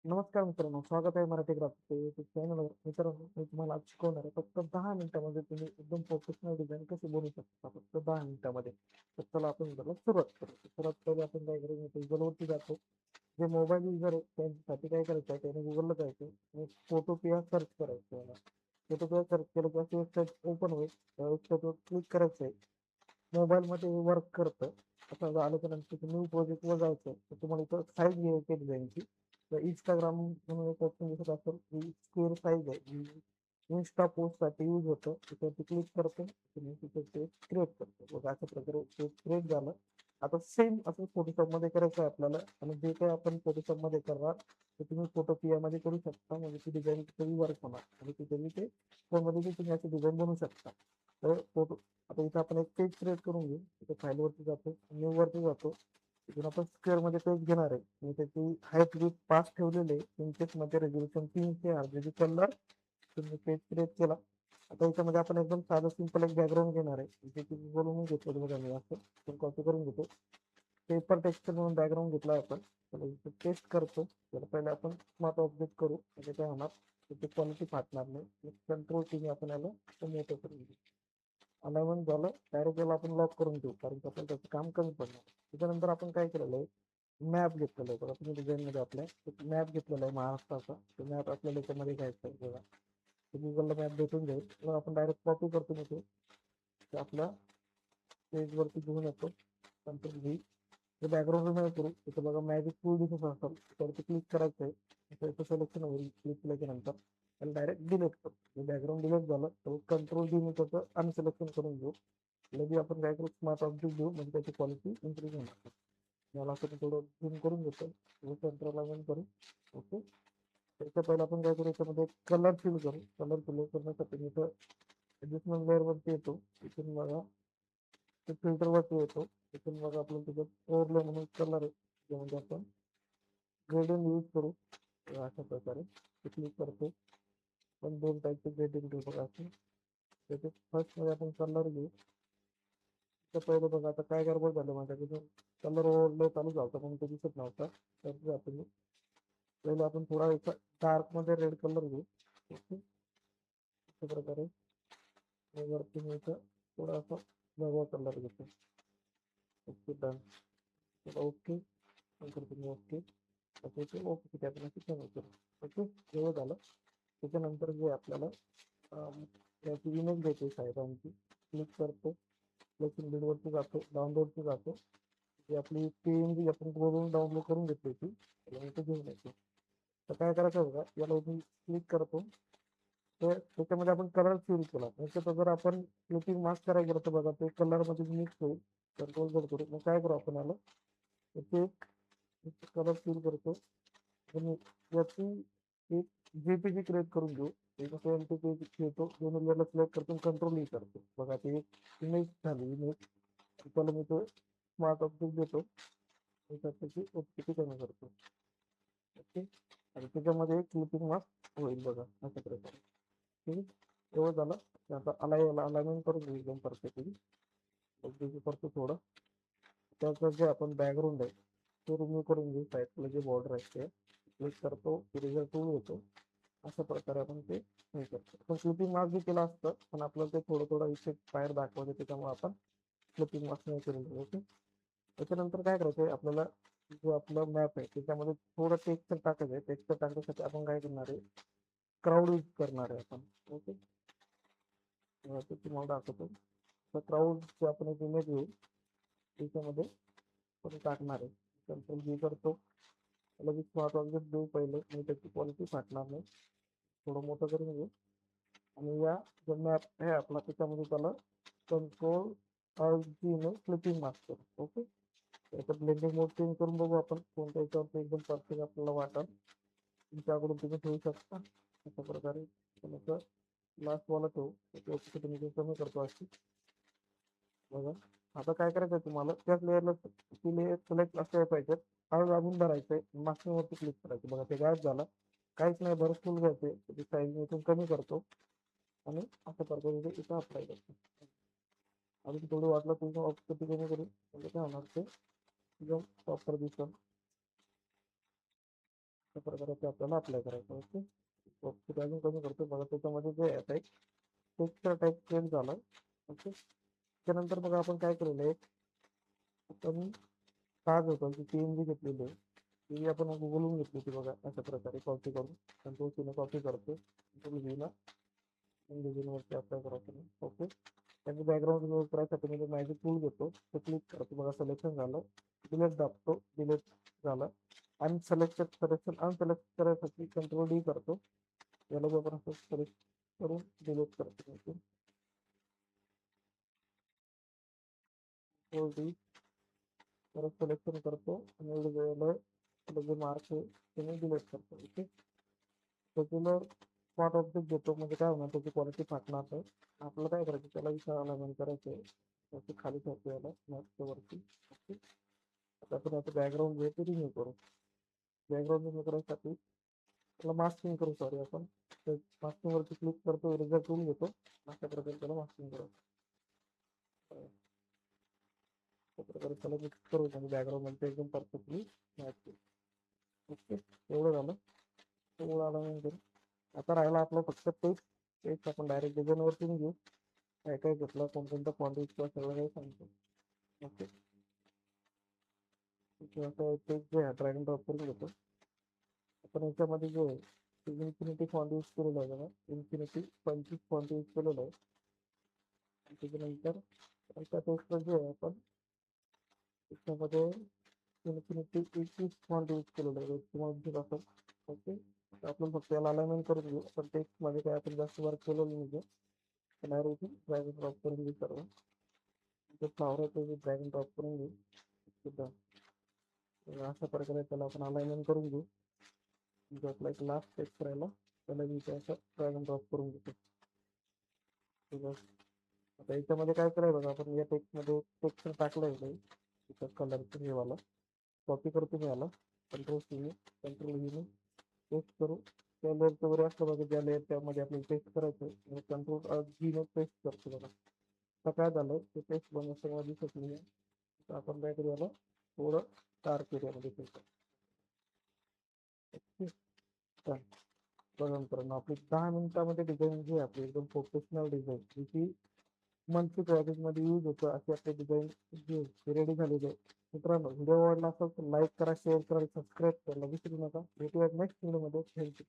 नमस्कार मित्रांनो, स्वागत आहे मराठी क्राफ्टचे युट्यूब चॅनलवर. मित्रांनो, मी तुम्हाला आज शिकवणार आहे. फक्त 10 मिनिटामध्ये तुम्ही एकदम प्रोफेशनल डिझाईन कसे बनवू शकता, फक्त 10 मिनिटामध्ये. तर चला आपण त्याला सुरुवात करू. सर्वात पहिले आपण काय करू, गुगलवरती जातो. जे मोबाईल युजर आहे त्यांच्यासाठी काय करायचं आहे, त्याने गुगलला जायचं आणि फोटोपिया सर्च करायचं आहे. फोटोपिया सर्च केलं की अशी वेबसाईट ओपन होईल. त्या वेबसाईटवर क्लिक करायचं आहे. मोबाईलमध्ये वर्क करतं. असं आल्याच्या नंतर न्यू प्रोजेक्टवर जायचं. तर तुम्हाला इथं साईज घ्यायची आहे डिझाईनची. तर इंस्टाग्राम म्हणून एक ऑप्शन दिसत असेल, ही स्क्वेअर साईज आहे, ही इन्स्टा पोस्टसाठी यूज होतं. त्याच्यावरती क्लिक करतो, तुम्ही तिथे ते क्रिएट करतो. बघा अशा प्रकारे ते क्रिएट झालं. आता सेम असं फोटोशॉपमध्ये करायचं आहे आपल्याला, आणि जे काही आपण फोटोशॉपमध्ये करणार ते तुम्ही फोटोपियामध्ये करू शकता. म्हणजे ती डिझाईन तिथे वर्क होणार आणि तिथे ते फोनमध्ये तुम्ही अशी डिझाईन बनवू शकता. तर फोटो आता इथं आपण एक पेज क्रिएट करून घेऊ. इथे फाईलवरती जातो, न्यू वरती जातो. तिथून आपण स्क्वेअर मध्ये पेज घेणार आहे. मी त्याची हाईट विथ 5 ठेवलेले आहे. इंचेस मध्ये रेझोल्यूशन 300 RGB कलर. तुम्ही पेज क्रिएट केला. आता याच्यामध्ये आपण एकदम साधं सिंपल एक बॅकग्राऊंड घेणार आहे. जे की बोलून घेतो बघा, मी असं कॉपी करून घेतो. पेपर टेक्स्चर म्हणून बॅकग्राऊंड घेतला आपण. त्याला इथे पेस्ट करतो. त्याला पहिले आपण स्मार्ट ऑब्जेक्ट करू, म्हणजे काय होणार, त्याची क्वालिटी फाटणार नाही. कंट्रोल टीने आपण याला मोठं करून घेऊ. अलाइनमेंट झालं. डायरेक्ट याला आपण लॉक करून घेऊ, कारण की आपल्याला त्याचं काम कमी पडणार. त्याच्यानंतर आपण काय केलेलं आहे, मॅप घेतलेला आहे. बघा तुम्ही डिझाईनमध्ये आपल्या एक मॅप घेतलेला आहे महाराष्ट्राचा. तो मॅप आपल्याला याच्यामध्ये घ्यायचा आहे. बघा गुगलला मॅप भेटून जाईल. मग आपण डायरेक्ट कॉपी करतो. मग ते आपल्या पेजवरती घेऊन येतो. नंतर ते बॅकग्राऊंड रिमूव्ह करू. तिथं बघा मॅजिक टूल दिसत असेल, त्यावरती क्लिक करायचं आहे. त्याचं सिलेक्शन होईल. क्लिक केल्याच्या नंतर त्याला डायरेक्ट डिलीट करतो. बॅकग्राऊंड डिलीट झालं तर कंट्रोल डी त्याचं अनसिलेक्शन करून घेऊ. लगेच आपण काय करू, स्मार्ट ऑब्जेक्ट घेऊ, म्हणजे त्याची क्वालिटी इम्प्रूव्ह होणार. मला असं थोडं झूम करून घेतो, कंट्रोल अलाइन करू. ओके. त्याच्या पहिला आपण काय करू, याच्यामध्ये कलर फिल करू. कलर फिल करण्यासाठी मी इथं ॲडजस्टमेंट लेअरवरती येतो. इथून बघा ते फिल्टरवरती येतो. तिथून बघा आपल्याला त्याच्यात ओव्हरले म्हणून कलर आहे, त्यामध्ये आपण ग्रेडियंट यूज करू. अशा प्रकारे क्लिक करतो. पण दोन टाईपचे ग्रेडियंट घेऊ बघा. असं त्याच्यात फर्स्टमध्ये आपण कलर घेऊ. तर पहिलं बघा आता काय गडबड झालं माझ्याकडून, कलर ओव्हरले चालू झाला पण ते दिसत नव्हता. तर आपण पहिले आपण थोडा याचा डार्कमध्ये रेड कलर घेऊ. ओके. अशा प्रकारे वरती मी इथं थोडासा भगवा कलर घेतो. Okay done. ओके नंतर तुम्ही ओके ओके ओके तिथे आपण करू. ओके एवढं झालं. त्याच्यानंतर जे आपल्याला त्याची इमेज घ्यायची साहेबांची. क्लिक करतो. प्लस वरती जातो, डाउनलोडची जातो. जी आपली PNG आपण वरून डाउनलोड करून घेतली होती, त्याला इथे घेऊन येतो. तर काय करायचं बघा, याला मी क्लिक करतो. तर त्याच्यामध्ये आपण कलर फिल केला. त्याच्यात जर आपण क्लिपिंग मास्क करायला गेलं तर बघा ते कलरमध्ये मिक्स होईल. कंट्रोल जर करू, मग काय करू आपण याला, याचे एक कलर फिल करतो आणि याची एक JPG क्रिएट करून घेऊ. MPG घेतो, दोन लेअरला सिलेक्ट करतो, कंट्रोल करतो. बघा ते एक इमेज झाली. इमेज त्याला मी तो स्मार्ट ऑब्जेक्ट देतो. त्याची ओपीटी कमी करतो. ओके. आणि त्याच्यामध्ये क्लिपिंग मास्क होईल बघा अशा प्रकारे. ठीक आहे. एवढं झालं. आता अलाइनमेंट करून घेऊ एकदम परफेक्टली. ओके करतो थोडं. त्याचं जे आपण बॅकग्राऊंड आहे ते रिमूव्ह करून घेऊ. साईडला जे बॉर्डर आहे ते क्लिक करतो, इरेजर टूल येतो. अशा प्रकारे आपण ते हे करतो. पण क्लिपिंग मार्क बी केलं असतं, पण आपल्याला ते थोडं थोडं इफेक्ट बाहेर दाखवते, त्याच्यामुळे आपण क्लिपिंग मार्क नाही केलेलं. ओके. त्याच्यानंतर काय करायचं आहे आपल्याला, जो आपला मॅप आहे त्याच्यामध्ये थोडं टेक्स्चर टाकायचं आहे. टेक्स्चर टाकण्यासाठी आपण काय करणार आहे, क्राऊड यूज करणार आहे आपण. ओके. ते तुम्हाला दाखवतो. तर क्राऊडची आपण एक इमेज घेऊ, त्याच्यामध्ये आपण टाकणार आहे. कंट्रोल जी करतो. लगेच स्मार्ट ऑब्जेक्ट देऊ पहिले, आणि त्याची क्वालिटी फाटणार नाही. थोडं मोठं करून घेऊ. आणि या जो मॅप आहे आपला त्याच्यामध्ये त्याला कंट्रोल जीने क्लिपिंग मास्क करू. ओके. त्याचा ब्लेंडिंग मोड चेंज करून बघू आपण कोणत्या याच्यावरती एकदम परफेक्ट आपल्याला वाटेल. तुमच्याकडून तुम्ही ठेवू शकता अशा प्रकारे. लास्ट वाला ठेवू. तुम्ही कमी करतो अशी. बघा आता काय करायचं तुम्हाला, त्याच लेअरला ती लेअर सिलेक्ट असल्या पाहिजेत. हळू दाबून धरायचंय, मास्किंगवरती क्लिक करायचं. बघा ते गायब झालं. काहीच नाही, बरं फुल घ्यायचे. त्याची साईज मी इथून कमी करतो आणि अशा प्रकारे इथं अप्लाय करतो. अजून थोडं वाटलं तुम्ही ऑप्शन कमी करू, म्हणजे काय होणार ते एकदम प्रॉपर दिसेल. अशा प्रकारे ते आपल्याला अप्लाय करायचं. ओके. ओके अजून कमी करतो बघा त्याच्यामध्ये जे आहे आता एक टेक्स्टचा टाईप चेंज झाला. ओके. त्यानंतर बघा आपण काय केलेलं आहे आपण ताज होतं की PNG घेतलेली आहे ती आपण गुगलून घेतली होती बघा अशा प्रकारे कॉपी करून कंट्रोल सीने कॉपी करतो कंट्रोल व्हीला वरती अप्लाय करायचं. ओके. त्याचे बॅकग्राऊंड रिमूव्ह करायसाठी मी मॅजिक टूल घेतो ते क्लिक करतो बघा सिलेक्शन झालं डिलीट दाबतो डिलीट झालं सिलेक्शन अनसिलेक्ट करायसाठी कंट्रोल डी करतो याला जो आपण सिलेक्ट करून डिलीट करतो. कंट्रोल डी परत सिलेक्शन करतो आणि जे मार्क आहे ते मी डिलीट करतो. ओके. रेग्युलर स्पॉट ऑब्जेक्ट घेतो म्हणजे काय होणार त्याची क्वालिटी फाटणार नाही. आपल्याला काय करायचं त्याला विचार अलाइनमेंट करायचं आहे त्याची खाली ठेवतो याला मॅपच्या वरती. ओके. आता आपण आता बॅकग्राऊंड जे ते रिमूव्ह करू. बॅकग्राऊंड रिमूव्ह करायसाठी त्याला मास्किंग करू सॉरी आपण मास्किंग वरती क्लिक करतो इरेजर टूल घेतो अशा प्रकारे त्याला मास्किंग करू. अशा प्रकारे त्याला मिक्स करू म्हणजे बॅकग्राऊंड मध्ये एकदम परफेक्टली मॅच. ओके. एवढं झालं एवढं अलाइनमेंट करू. आता राहिला आपलं फक्त टेक्स्ट आपण डायरेक्ट डिझाईन वरती घेऊ काय काय घेतलं कोणकोणत्या क्वांटिटी किंवा सगळं काही सांगतो. ओके. आता टेक्स्ट जे आहे ड्रॅग अँड ड्रॉप करून घेतो आपण याच्यामध्ये जे आहे इन्फिनिटी फॉन्ट यूज केलेलं आहे बघा इन्फिनिटी 25 फॉन्ट यूज केलेलं आहे. त्याच्यानंतर एका टेक्स्टला जे आहे आपण त्याच्यामध्ये इन्फिनिटी 21 फॉन्ट यूज केलेलं आहे तुम्हाला असं. ओके. आपण फक्त याला अलाइनमेंट करून घेऊ पण टेक्स्ट मध्ये काय आपण जास्त वर्क केलेलं नाही डायरेक्ट ड्रॅग अँड ड्रॉप करून घेऊ सर्व जे फ्लावर आहे ते ड्रॅग अँड ड्रॉप करून घेऊ सुद्धा अशा प्रकारे त्याला आपण अलाइनमेंट करून घेऊ. जो आपला एक लास्ट टेक्स्ट राहिला त्याला मी असं ड्रॅग अँड ड्रॉप करून घेतो. ठीक आहे. आता याच्यामध्ये काय करायचं बघा आपण या टेक्स्टमध्ये टेक्स्ट टाकलं आहे काही कलरचं हे वाला कॉपी करतो मी याला कंट्रोल व्हीने पेस्ट करू त्या लेअरचं वगैरे असलं बघा ज्या लेअर त्यामध्ये आपल्याला पेस्ट करायचं कंट्रोल व्हीने पेस्ट करतो बघा. आता काय झालं ते पेस्ट बनवताना दिसत नाही तर आपण काय करू याला थोडं डार्क एरियामध्ये पेस्ट बघा मित्रांनो आपली 10 मिनिटामध्ये डिझाईन जी आहे आपली एकदम प्रोफेशनल डिझाईन जी मंथली प्रोजेक्टमध्ये यूज होतं अशी आपली डिझाईन जी रेडी झालेली आहे. मित्रांनो व्हिडिओ आवडला असेल तर लाईक करा शेअर करा सबस्क्राईब करायला विसरू नका. भेटूयात नेक्स्ट व्हिडिओमध्ये. थँक्यू.